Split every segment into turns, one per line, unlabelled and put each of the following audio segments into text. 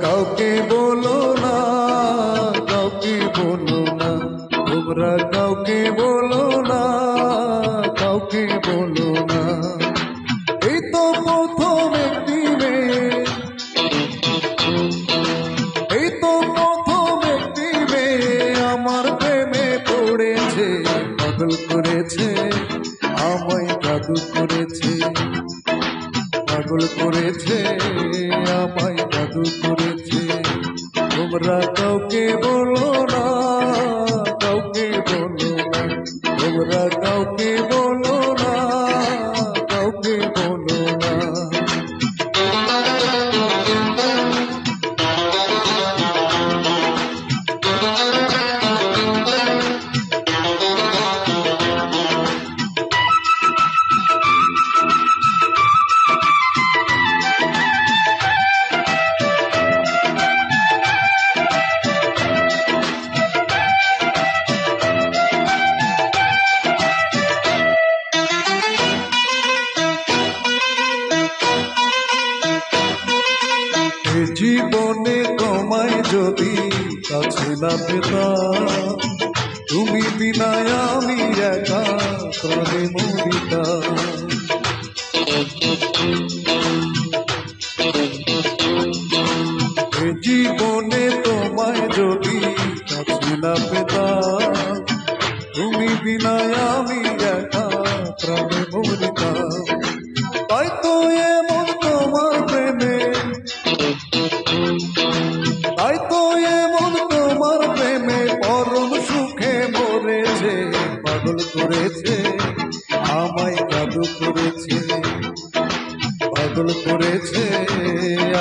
কাউকে বলো না, কাউকে বলো না, তোমরা কাউকে বলো না, কাউকে বলো না। এই তো প্রথম একটি মেয়ে, এই তো প্রথম একটি মেয়ে আমার প্রেমে পড়েছে, পাগল করেছে, আমায় জাদু করেছে, পাগল করেছে, আমায় জাদু করেছে। তোমরা কাউকে বলো না, কাউকে বলো না, তোমরা কাউকে বলো না, কাউকে বলো না। জীবনে তোমায় যদি কাছে না পেতাম, তুমি বিনায় আমি একা প্রাণে মরিতাম। জীবনে তোমায় যদি কাছে না পেতাম, তুমি বিনায় আমি একা প্রাণে মরিতাম। তাই তো এমন তোমার প্রেমে, তাই তো এমন তোমার প্রেমে পরম সুখে মরেছে, পাগল করেছে, আমায় জাদু করেছে, পাগল করেছে,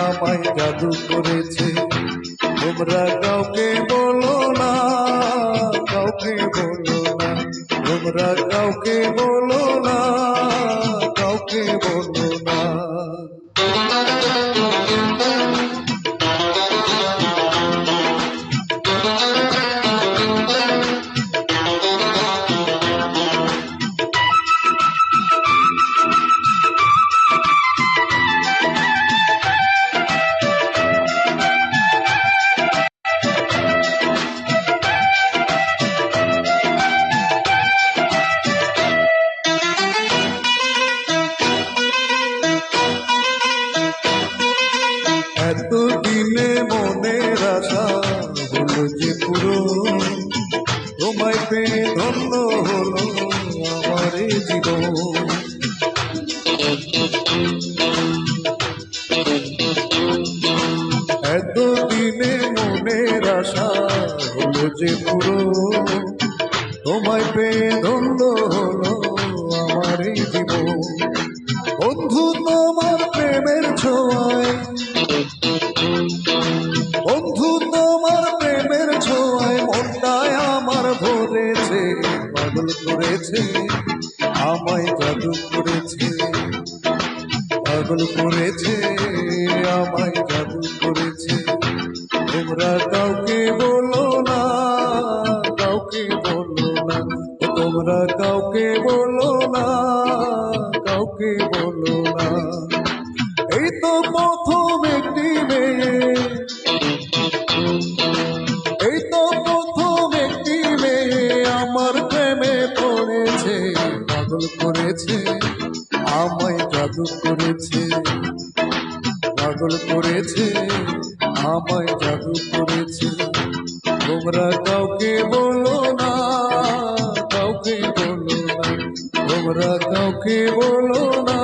আমায় জাদু করেছে। তোমরা কাউকে বলো না, কাউকে বলো না, তোমরা কাউকে বলো না, কাউকে বলো না। এতদিনে মনের আশা হলো যে পুরো, তোমায় পেয়ে ধন্য হলো আমার এই জীবন। এতদিনে মনের আশা হলো যে পুরো, তোমায় পেয়ে ধন্য হলো আমার এই জীবন। বন্ধু তোমার প্রেমের ছোঁয়ায়, বন্ধু তোমার প্রেমের ছোঁয়ায় মনটায় আমার ভরেছে, পাগল করেছে, আমায় জাদু করেছে, পাগল করেছে, আমায় জাদু করেছে। তোমরা কাউকে বলো না, কাউকে বলো না, তোমরা কাউকে বলো না, কাউকে বলো না। এই তো প্রথম একটি মেয়ে, এই তো প্রথম একটি মেয়ে আমার প্রেমে পড়েছে, পাগল করেছে, আমায় জাদু করেছে, পাগল করেছে, আমায় জাদু করেছে। তোমরা কাউকে বলো না, কাউকে বলো না, তোমরা কাউকে বলো না,